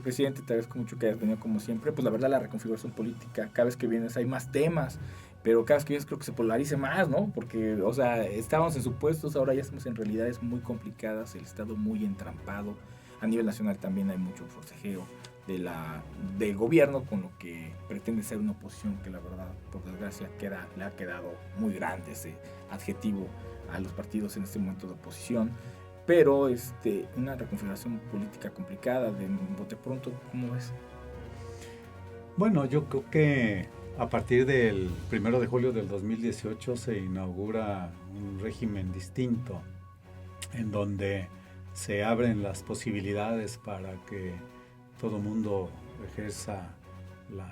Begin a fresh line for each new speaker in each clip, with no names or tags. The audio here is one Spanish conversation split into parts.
Presidente, te agradezco mucho que hayas venido como siempre. Pues la verdad, la reconfiguración política, cada vez que vienes hay más temas, pero cada vez que vienes creo que se polarice más, ¿no? Porque, o sea, estábamos en supuestos, ahora ya estamos en realidades muy complicadas, el Estado muy entrampado. A nivel nacional también hay mucho forcejeo del gobierno con lo que pretende ser una oposición que la verdad, por desgracia, le ha quedado muy grande ese adjetivo a los partidos en este momento de oposición. Pero una reconfiguración política complicada de bote pronto, ¿cómo ves?
Bueno, yo creo que a partir del 1 de julio del 2018 se inaugura un régimen distinto en donde se abren las posibilidades para que todo mundo ejerza la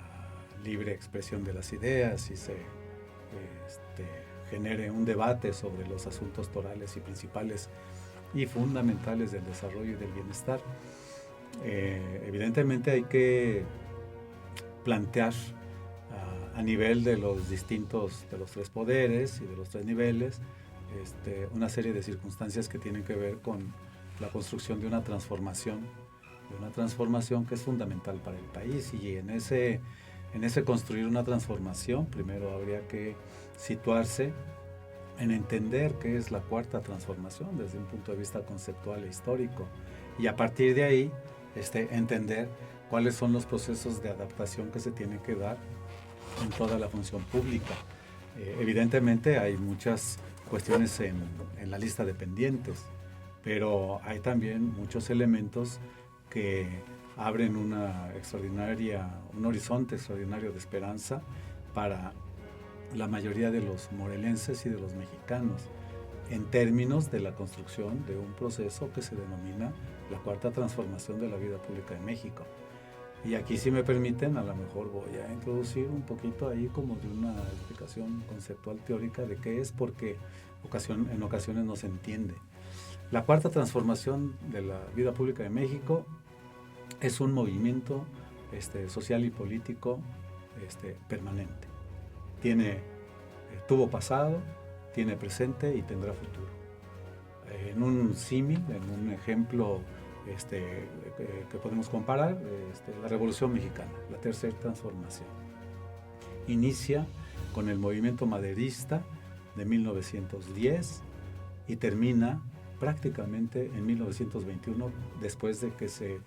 libre expresión de las ideas y se genere un debate sobre los asuntos torales y principales y fundamentales del desarrollo y del bienestar. Evidentemente hay que plantear a nivel de los distintos, de los tres poderes y de los tres niveles, una serie de circunstancias que tienen que ver con la construcción de una transformación que es fundamental para el país. Y en ese construir una transformación, primero habría que situarse en entender qué es la cuarta transformación desde un punto de vista conceptual e histórico, y a partir de ahí entender cuáles son los procesos de adaptación que se tienen que dar en toda la función pública. Evidentemente hay muchas cuestiones en la lista de pendientes, pero hay también muchos elementos que abren un horizonte extraordinario de esperanza para la mayoría de los morelenses y de los mexicanos, en términos de la construcción de un proceso que se denomina la cuarta transformación de la vida pública de México. Y aquí, si me permiten, a lo mejor voy a introducir un poquito ahí como de una explicación conceptual teórica de qué es, porque en ocasiones no se entiende. La cuarta transformación de la vida pública de México es un movimiento social y político permanente. Tuvo pasado, tiene presente y tendrá futuro. En un símil, en un ejemplo que podemos comparar, la Revolución Mexicana, la tercera transformación. Inicia con el movimiento maderista de 1910 y termina prácticamente en 1921, después de que se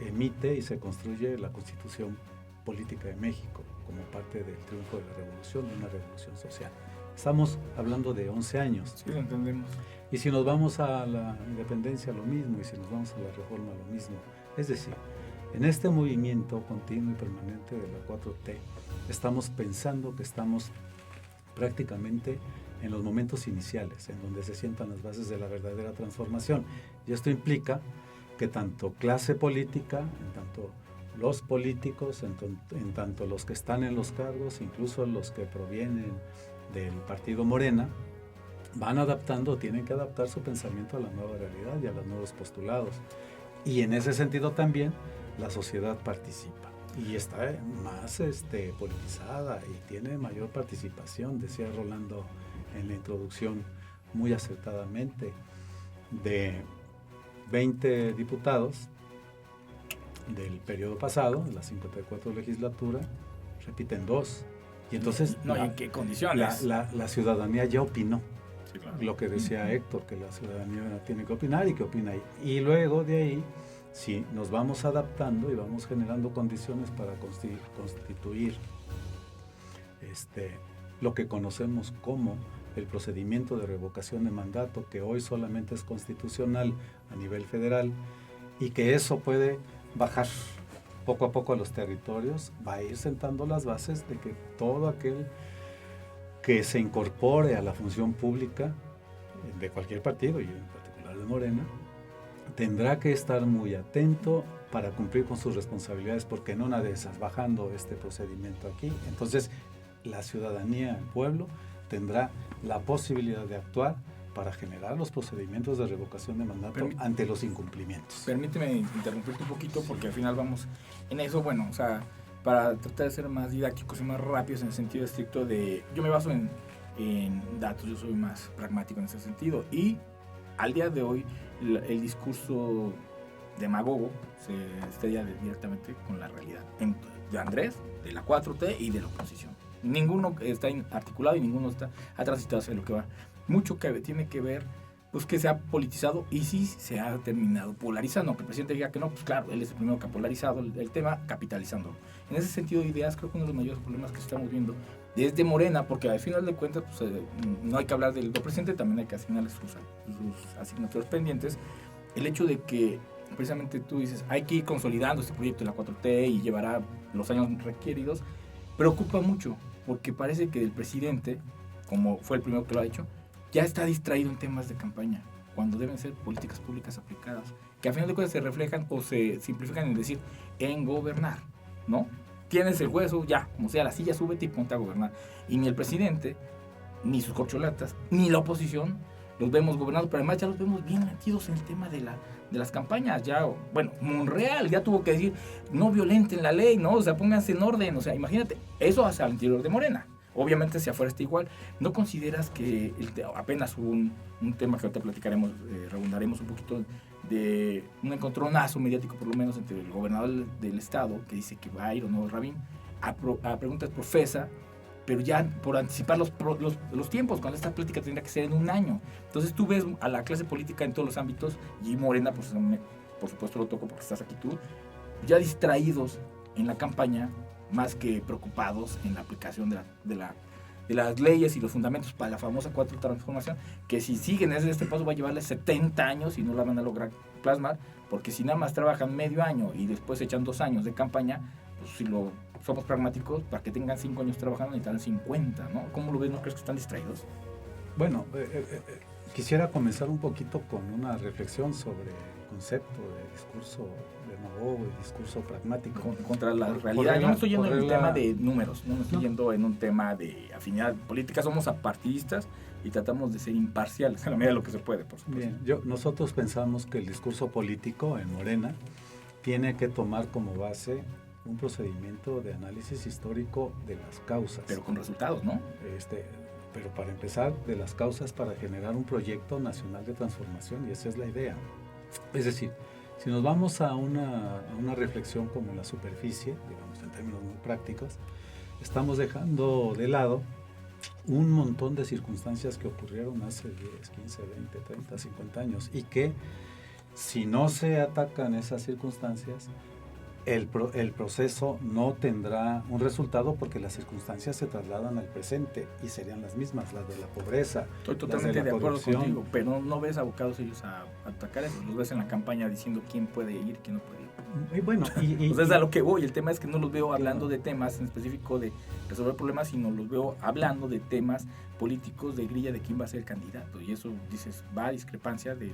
emite y se construye la Constitución Política de México como parte del triunfo de la revolución, de una revolución social. Estamos hablando de 11 años.
Sí, lo entendemos.
Y si nos vamos a la independencia, lo mismo, y si nos vamos a la reforma, lo mismo. Es decir, en este movimiento continuo y permanente de la 4T, estamos pensando que estamos prácticamente en los momentos iniciales, en donde se sientan las bases de la verdadera transformación. Y esto implica que tanto clase política, en tanto los políticos, en tanto los que están en los cargos, incluso los que provienen del partido Morena, van adaptando, tienen que adaptar su pensamiento a la nueva realidad y a los nuevos postulados. Y en ese sentido también la sociedad participa y está más politizada y tiene mayor participación, decía Rolando en la introducción muy acertadamente. De 20 diputados del periodo pasado, de la 54 legislatura, repiten 2. Y entonces
¿en qué condiciones?
La ciudadanía ya opinó.
Sí, claro.
Lo que decía Héctor, que la ciudadanía tiene que opinar y que opina ahí. Y luego de ahí, si nos vamos adaptando y vamos generando condiciones para constituir lo que conocemos como el procedimiento de revocación de mandato, que hoy solamente es constitucional a nivel federal, y que eso puede bajar poco a poco a los territorios, va a ir sentando las bases de que todo aquel que se incorpore a la función pública de cualquier partido, y en particular de Morena, tendrá que estar muy atento para cumplir con sus responsabilidades, porque en una de esas, bajando este procedimiento aquí, entonces la ciudadanía, el pueblo, tendrá la posibilidad de actuar para generar los procedimientos de revocación de mandato ante los incumplimientos.
Permíteme interrumpirte un poquito, porque al final vamos en eso, bueno, o sea, para tratar de ser más didácticos y más rápidos en el sentido estricto de, yo me baso en datos, yo soy más pragmático en ese sentido, y al día de hoy el discurso demagogo se estrella directamente con la realidad. De Andrés, de la 4T y de la oposición. Ninguno está articulado y ninguno ha transitado hacia lo que va. Mucho que tiene que ver, pues que se ha politizado y sí se ha terminado polarizando. Aunque el presidente diga que no, pues claro, él es el primero que ha polarizado el tema, capitalizándolo. En ese sentido de ideas, creo que uno de los mayores problemas que estamos viendo desde Morena, porque al final de cuentas, pues, no hay que hablar del presidente, también hay que asignarle sus asignaturas pendientes. El hecho de que precisamente tú dices, hay que ir consolidando este proyecto de la 4T y llevará los años requeridos, preocupa mucho, porque parece que el presidente, como fue el primero que lo ha hecho, ya está distraído en temas de campaña, cuando deben ser políticas públicas aplicadas, que a final de cuentas se reflejan o se simplifican en decir, en gobernar, ¿no? Tienes el hueso, ya, como sea, la silla, súbete y ponte a gobernar. Y ni el presidente, ni sus corcholatas, ni la oposición los vemos gobernados, pero además ya los vemos bien metidos en el tema de las campañas. Ya, bueno, Monreal ya tuvo que decir, no violenten la ley, ¿no? O sea, pónganse en orden. O sea, imagínate, eso hacia el interior de Morena. Obviamente hacia afuera está igual. ¿No consideras que apenas hubo un tema que ahorita platicaremos, redundaremos un poquito, de un encontronazo mediático por lo menos entre el gobernador del estado, que dice que va a ir o no Rabín, a preguntas profesa, pero ya por anticipar los tiempos, cuando esta plática tendría que ser en un año? Entonces tú ves a la clase política en todos los ámbitos, y Morena, pues, por supuesto lo toco porque estás aquí tú, ya distraídos en la campaña, más que preocupados en la aplicación de las leyes y los fundamentos para la famosa 4 transformación, que si siguen este paso va a llevarles 70 años y no la van a lograr plasmar, porque si nada más trabajan medio año y después echan 2 años de campaña, pues si somos pragmáticos, para que tengan 5 años trabajando necesitan 50, ¿no? ¿Cómo lo ves? ¿No crees que están distraídos?
Bueno, quisiera comenzar un poquito con una reflexión sobre el concepto de discurso demagogo y discurso pragmático.
Contra la realidad. Yo no estoy yendo en un tema de números, no me estoy yendo en un tema de afinidad política, somos apartidistas y tratamos de ser imparciales en la medida de lo que se puede, por supuesto.
Bien, nosotros pensamos que el discurso político en Morena tiene que tomar como base un procedimiento de análisis histórico de las causas.
Pero con resultados, ¿no?
Pero para empezar, de las causas para generar un proyecto nacional de transformación, y esa es la idea. Es decir, si nos vamos a una reflexión como en la superficie, digamos en términos muy prácticos, estamos dejando de lado un montón de circunstancias que ocurrieron hace 10, 15, 20, 30, 50 años y que si no se atacan esas circunstancias, el proceso no tendrá un resultado porque las circunstancias se trasladan al presente y serían las mismas, las de la pobreza.
Estoy totalmente de acuerdo contigo, pero no ves abocados ellos a atacar eso, los ves en la campaña diciendo quién puede ir, quién no puede ir.
Y bueno,
pues es a lo que voy. El tema es que no los veo hablando de temas en específico de resolver problemas, sino los veo hablando de temas políticos, de grilla de quién va a ser el candidato, y eso, dices, va a discrepancia de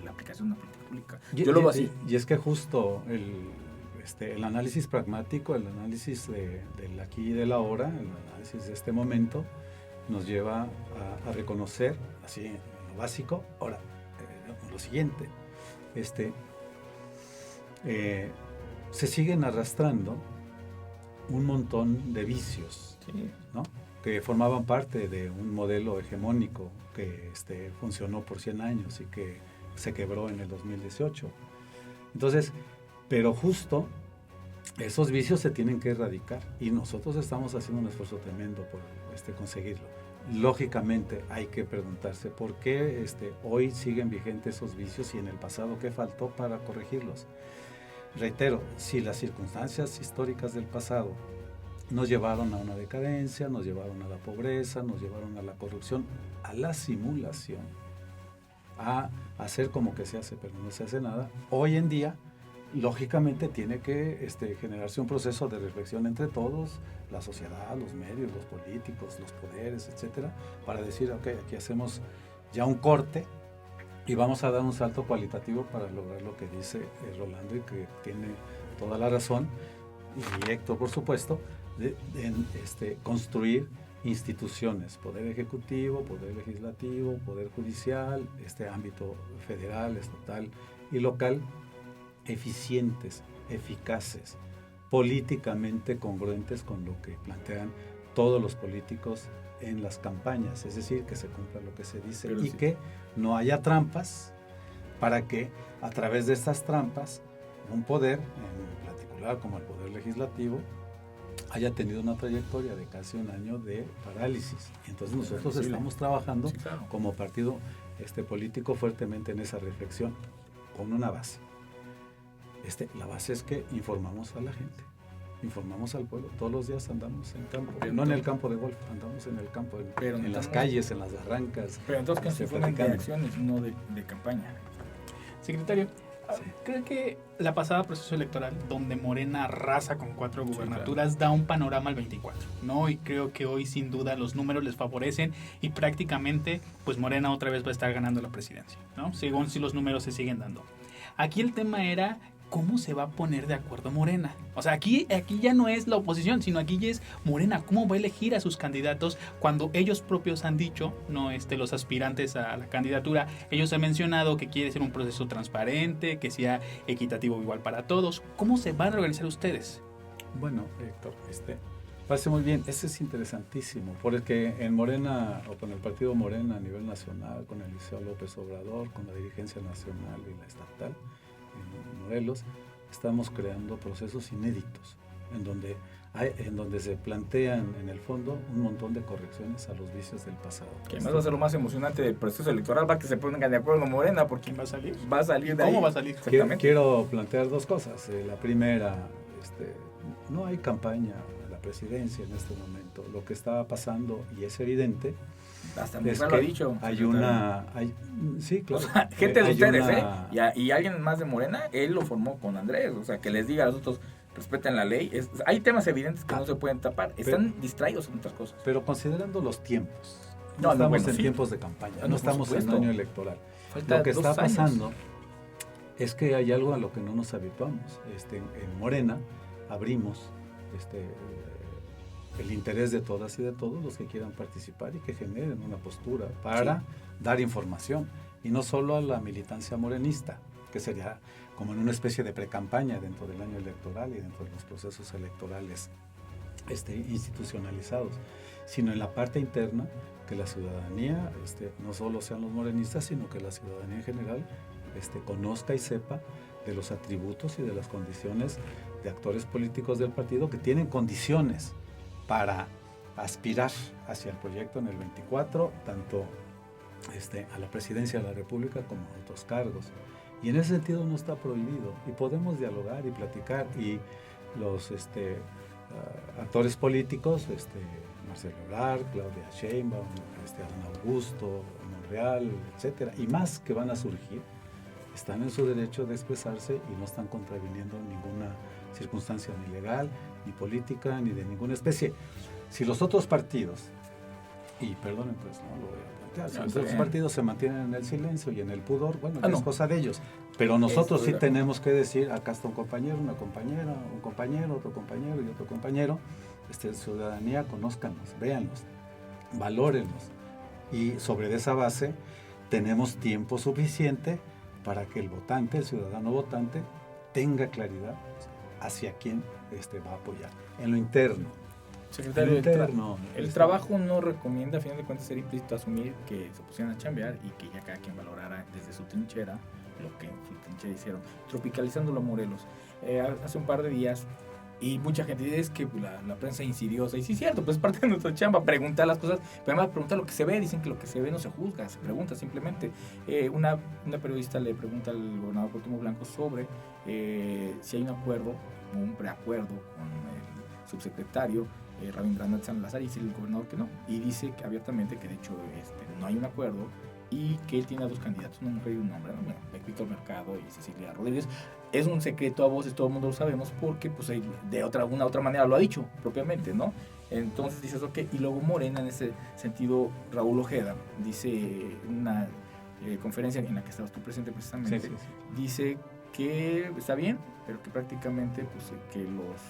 la aplicación de una política pública. Yo lo veo así.
Y es que justo el análisis pragmático, el análisis del aquí y del ahora, el análisis de este momento, nos lleva a reconocer, así en lo básico, ahora, lo siguiente, se siguen arrastrando un montón de vicios,
sí,
¿no? Que formaban parte de un modelo hegemónico que funcionó por 100 años y que se quebró en el 2018. Entonces, pero justo esos vicios se tienen que erradicar y nosotros estamos haciendo un esfuerzo tremendo por conseguirlo. Lógicamente hay que preguntarse por qué hoy siguen vigentes esos vicios y en el pasado qué faltó para corregirlos. Reitero, si las circunstancias históricas del pasado nos llevaron a una decadencia, nos llevaron a la pobreza, nos llevaron a la corrupción, a la simulación, a hacer como que se hace pero no se hace nada, hoy en día lógicamente tiene que generarse un proceso de reflexión entre todos, la sociedad, los medios, los políticos, los poderes, etcétera, para decir, ok, aquí hacemos ya un corte y vamos a dar un salto cualitativo para lograr lo que dice Rolando y que tiene toda la razón, y Héctor por supuesto, de construir instituciones, poder ejecutivo, poder legislativo, poder judicial, ámbito federal, estatal y local, eficientes, eficaces, políticamente congruentes con lo que plantean todos los políticos en las campañas, es decir, que se cumpla lo que se dice. Pero y sí, que no haya trampas para que a través de estas trampas, un poder, en particular como el Poder Legislativo, haya tenido una trayectoria de casi un año de parálisis. Entonces nosotros estamos trabajando como partido político fuertemente en esa reflexión con una base. La base es que informamos a la gente, informamos al pueblo. Todos los días andamos en campo, no en el campo de golf, andamos en el campo, en las calles, en las barrancas.
Pero entonces que se fueron de acciones, no de campaña.
Secretario, creo que la pasada proceso electoral, donde Morena arrasa con 4 gubernaturas, da un panorama al 24, ¿no? Y creo que hoy sin duda los números les favorecen y prácticamente pues Morena otra vez va a estar ganando la presidencia, ¿no? Según si los números se siguen dando. Aquí el tema era cómo se va a poner de acuerdo Morena. O sea, aquí ya no es la oposición, sino aquí ya es Morena. ¿Cómo va a elegir a sus candidatos cuando ellos propios han dicho, no los aspirantes a la candidatura, ellos han mencionado que quiere ser un proceso transparente, que sea equitativo igual para todos? ¿Cómo se van a organizar ustedes?
Bueno, Héctor, parece muy bien. Eso es interesantísimo, porque en Morena, o con el partido Morena a nivel nacional, con Eliseo López Obrador, con la dirigencia nacional y la estatal, en Morelos, estamos creando procesos inéditos, en donde se plantean en el fondo un montón de correcciones a los vicios del pasado.
Que además va a ser lo más emocionante del proceso electoral, va a que se pongan de acuerdo Morena, porque
¿quién va a salir?
Va a salir de
¿Cómo
ahí.
va a salir?
Quiero plantear dos cosas. La primera, no hay campaña a la presidencia en este momento. Lo que está pasando, y es evidente,
hasta Mujer lo ha dicho.
Sí, claro.
O sea, gente de ustedes, y alguien más de Morena, él lo formó con Andrés. O sea, que les diga a los otros, respeten la ley. Hay temas evidentes que no se pueden tapar. Están distraídos en otras cosas.
Pero considerando los tiempos, no estamos en tiempos de campaña, no estamos en año electoral. Lo que está pasando es que hay algo a lo que no nos habituamos. En Morena abrimos el interés de todas y de todos los que quieran participar y que generen una postura para dar información, y no solo a la militancia morenista, que sería como en una especie de precampaña dentro del año electoral y dentro de los procesos electorales institucionalizados, sino en la parte interna, que la ciudadanía no solo sean los morenistas, sino que la ciudadanía en general conozca y sepa de los atributos y de las condiciones de actores políticos del partido que tienen condiciones para aspirar hacia el proyecto en el 24, tanto a la presidencia de la República como a otros cargos. Y en ese sentido no está prohibido, y podemos dialogar y platicar, y los actores políticos, Marcelo Ebrard, Claudia Sheinbaum, Adán Augusto, Monreal, etcétera, y más que van a surgir, están en su derecho de expresarse y no están contraviniendo ninguna circunstancia ni legal, ni política, ni de ninguna especie. Si los otros partidos, y perdonen pues no lo voy a plantear, si los otros partidos se mantienen en el silencio y en el pudor, bueno, es cosa de ellos. Pero nosotros sí tenemos que decir, acá está un compañero, una compañera, un compañero, otro compañero y otro compañero. Ciudadanía, conózcanos, véanlos, valórenlos. Y sobre esa base tenemos tiempo suficiente para que el votante, el ciudadano votante, tenga claridad hacia quién va a apoyar. En lo interno.
Secretario, el trabajo no recomienda, a final de cuentas, ser implícito asumir que se pusieran a chambear y que ya cada quien valorara desde su trinchera lo que en su trinchera hicieron, tropicalizándolo a Morelos. Hace un par de días, y mucha gente dice, es que la prensa insidiosa, y sí es cierto, pues es parte de nuestra chamba, preguntar las cosas, pero además preguntar lo que se ve. Dicen que lo que se ve no se juzga, se pregunta simplemente. Una periodista le pregunta al gobernador Cuauhtémoc Blanco sobre si hay un acuerdo o un preacuerdo con el subsecretario Rabindranath Salazar, y dice el gobernador que no, y dice que abiertamente que de hecho no hay un acuerdo, y que él tiene a 2 candidatos, una mujer y un hombre, ¿no? Bueno, Víctor Mercado y Cecilia Rodríguez. Es un secreto a voces, todo el mundo lo sabemos, porque pues de alguna otra manera lo ha dicho propiamente, ¿no? Entonces dices, ok, y luego Morena, en ese sentido, Raúl Ojeda dice una conferencia en la que estabas tú presente precisamente, dice que está bien, pero que prácticamente pues que los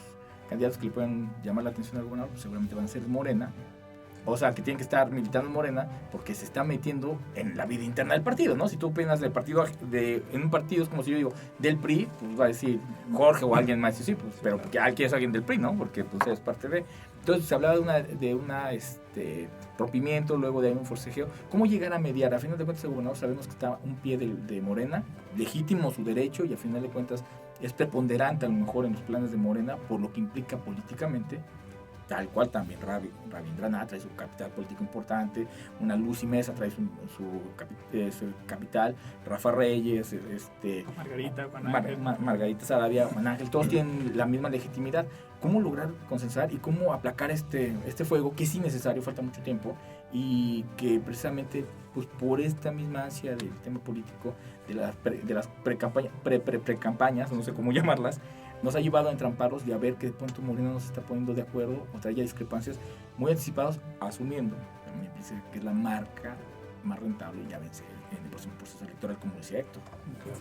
candidatos que le puedan llamar la atención al gobernador pues seguramente van a ser Morena, o sea, que tienen que estar militando en Morena porque se está metiendo en la vida interna del partido, ¿no? Si tú opinas del partido, en un partido es como si yo digo del PRI, pues va a decir Jorge o alguien más, sí, pues, pero porque alguien es alguien del PRI, ¿no? Porque pues es parte de... Entonces se hablaba de una rompimiento, luego de un forcejeo. ¿Cómo llegar a mediar? A final de cuentas el gobernador sabemos que está un pie de Morena, legítimo su derecho y a final de cuentas es preponderante a lo mejor en los planes de Morena por lo que implica políticamente, tal cual también Rabindranath trae su capital político importante, una Lucy Mesa trae su capital, Rafa Reyes,
Margarita,
Margarita Saravia, Juan Ángel, todos tienen la misma legitimidad. ¿Cómo lograr consensar y cómo aplacar este fuego que es innecesario, falta mucho tiempo y que precisamente pues por esta misma ansia del tema político, de las pre-campañas, no sé cómo llamarlas, nos ha llevado a entramparlos y a ver que de pronto Morena no se está poniendo de acuerdo o trae ya discrepancias muy anticipadas, asumiendo me parece que es la marca más rentable y ya vence en el próximo proceso electoral, como decía Héctor.
Claro,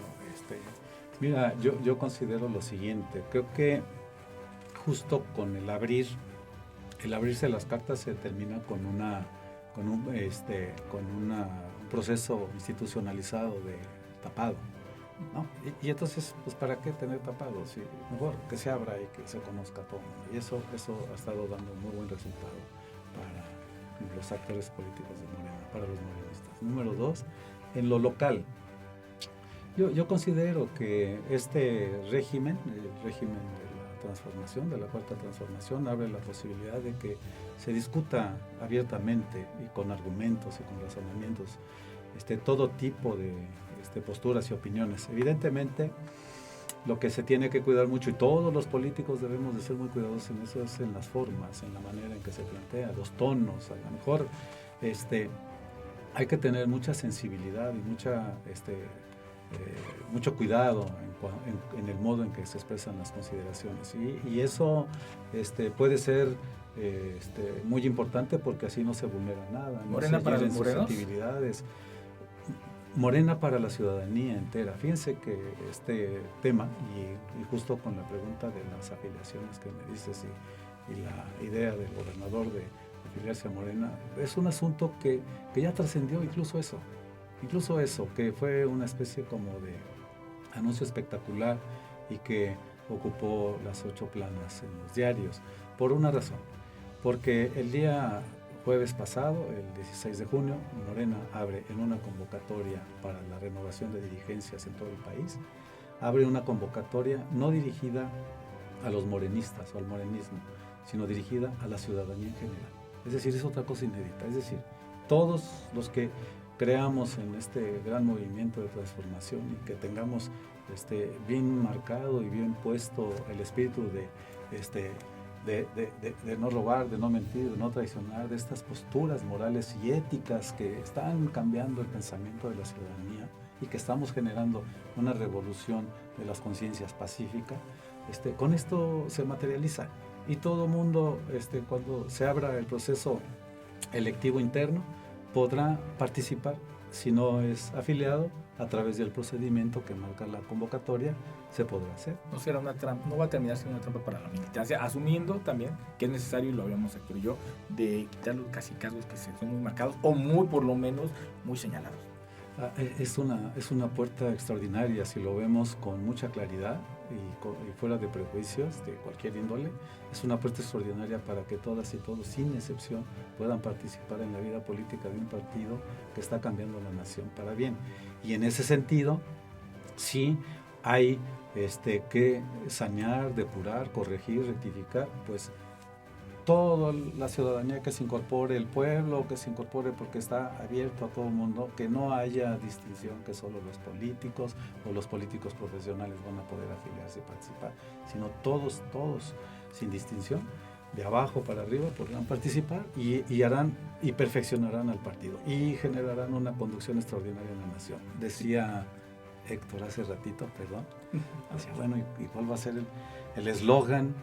mira, yo considero lo siguiente, creo que justo con el abrirse las cartas se termina con un proceso institucionalizado de tapado, ¿no? Y entonces, pues ¿para qué tener tapado? Sí, mejor que se abra y que se conozca todo el mundo. Y eso ha estado dando un muy buen resultado para los actores políticos de Morena, para los morenistas. Número 2, en lo local. Yo considero que este régimen, el régimen de la transformación, de la cuarta transformación, abre la posibilidad de que se discuta abiertamente y con argumentos y con razonamientos todo tipo de posturas y opiniones. Evidentemente, lo que se tiene que cuidar mucho, y todos los políticos debemos de ser muy cuidadosos en eso, es en las formas, en la manera en que se plantea, los tonos. A lo mejor hay que tener mucha sensibilidad y mucho cuidado en el modo en que se expresan las consideraciones. Y eso puede ser muy importante porque así no se vulnera nada.
Morena para los morenos.
Morena para la ciudadanía entera. Fíjense que este tema, y justo con la pregunta de las afiliaciones que me dices y la idea del gobernador de afiliarse a Morena, es un asunto que ya trascendió incluso eso, que fue una especie como de anuncio espectacular y que ocupó las 8 planas en los diarios, por una razón, porque el día jueves pasado, el 16 de junio, Morena abre en una convocatoria para la renovación de dirigencias en todo el país, abre una convocatoria no dirigida a los morenistas o al morenismo, sino dirigida a la ciudadanía en general. Es decir, es otra cosa inédita, es decir, todos los que creamos en este gran movimiento de transformación y que tengamos bien marcado y bien puesto el espíritu de no robar, de no mentir, de no traicionar, de estas posturas morales y éticas que están cambiando el pensamiento de la ciudadanía y que estamos generando una revolución de las conciencias pacíficas, con esto se materializa y todo mundo, cuando se abra el proceso electivo interno, podrá participar, si no es afiliado, a través del procedimiento que marca la convocatoria, se podrá hacer.
No será una trampa, no va a terminar siendo una trampa para la militancia, asumiendo también que es necesario, y lo habíamos Héctor y yo, de quitar los casicazgos que son muy marcados o muy, por lo menos, muy señalados.
Es una puerta extraordinaria si lo vemos con mucha claridad y fuera de prejuicios de cualquier índole. Es una puerta extraordinaria para que todas y todos, sin excepción, puedan participar en la vida política de un partido que está cambiando la nación para bien. Y en ese sentido, sí hay que sanear, depurar, corregir, rectificar, pues toda la ciudadanía que se incorpore, el pueblo que se incorpore, porque está abierto a todo el mundo, que no haya distinción que solo los políticos o los políticos profesionales van a poder afiliarse y participar, sino todos, sin distinción, de abajo para arriba podrán participar y harán y perfeccionarán al partido y generarán una conducción extraordinaria en la nación. Decía Héctor hace ratito, perdón, decía, bueno, ¿y cuál va a ser el eslogan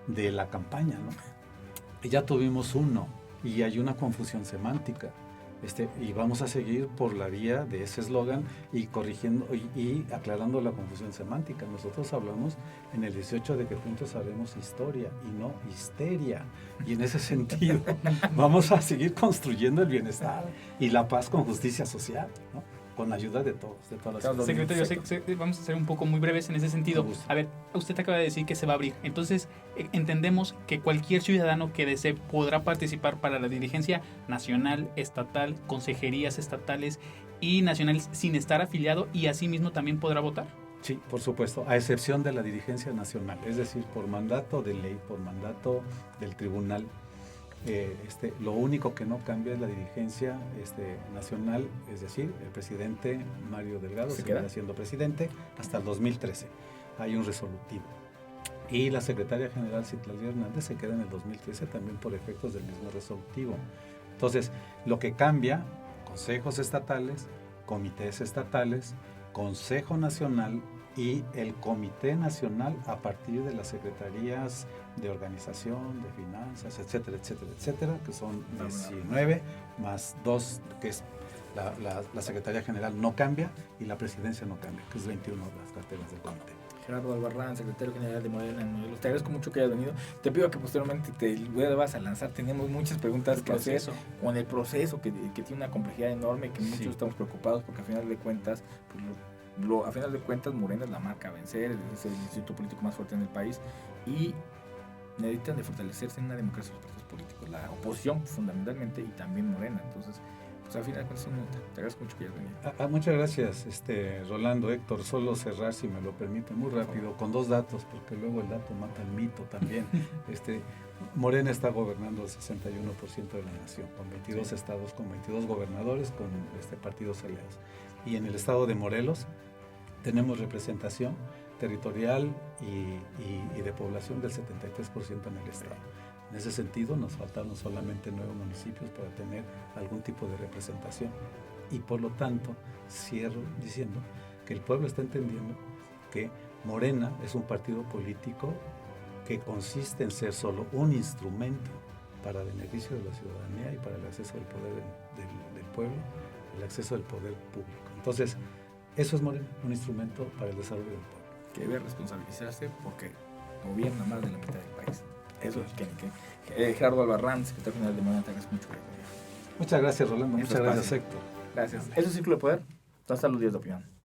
de la campaña, no? Ya tuvimos uno y hay una confusión semántica. Y vamos a seguir por la vía de ese eslogan y corrigiendo y aclarando la confusión semántica. Nosotros hablamos en el 18 de que juntos haremos historia y no histeria. Y en ese sentido vamos a seguir construyendo el bienestar y la paz con justicia social, ¿no? Con la ayuda de todos, de todas las
Secretario, vamos a ser un poco muy breves en ese sentido. A ver, usted acaba de decir que se va a abrir. Entonces, entendemos que cualquier ciudadano que desee podrá participar para la dirigencia nacional, estatal, consejerías estatales y nacionales sin estar afiliado, y asimismo también podrá votar.
Sí, por supuesto, a excepción de la dirigencia nacional, es decir, por mandato de ley, por mandato del tribunal. Lo único que no cambia es la dirigencia nacional, es decir, el presidente Mario Delgado seguirá siendo presidente hasta el 2013. Hay un resolutivo. Y la secretaria general Citlali Hernández se queda en el 2013 también por efectos del mismo resolutivo. Entonces, lo que cambia, consejos estatales, comités estatales, Consejo Nacional y el Comité Nacional a partir de las secretarías de organización, de finanzas, etcétera, etcétera, etcétera, que son 19 más 2, que es la Secretaría General no cambia y la Presidencia no cambia, que es 21 las carteras del comité.
Gerardo Albarrán, secretario general de Morena en Morelos, te agradezco mucho que hayas venido. Te pido que posteriormente te vuelvas a lanzar. Tenemos muchas preguntas que hacer con el proceso que tiene una complejidad enorme, que muchos estamos preocupados porque a final de cuentas, pues, a final de cuentas Morena es la marca a vencer, es el instituto político más fuerte en el país y necesitan de fortalecerse en una democracia de los partidos políticos, la oposición fundamentalmente y también Morena. Entonces, pues al final de cuentas, te agradezco mucho que hayas venido.
Muchas gracias, Rolando, Héctor. Solo cerrar, si me lo permite, muy rápido, con 2 datos, porque luego el dato mata el mito también. Morena está gobernando el 61% de la nación, con 22 estados, con 22 gobernadores, con partidos aliados. Y en el estado de Morelos tenemos representación territorial y de población del 73% en el estado. En ese sentido, nos faltaron solamente 9 municipios para tener algún tipo de representación. Y por lo tanto, cierro diciendo que el pueblo está entendiendo que Morena es un partido político que consiste en ser solo un instrumento para beneficio de la ciudadanía y para el acceso al poder del pueblo, el acceso al poder público. Entonces, eso es Morena, un instrumento para el desarrollo del pueblo.
Que debe responsabilizarse porque gobierna más de la mitad del país. Eso es que Gerardo Albarrán, secretario general de Morena, te agradezco mucho.
Muchas gracias, Rolando. Muchas gracias, Héctor.
Gracias. Eso es Círculo de Poder. Hasta los días de opinión.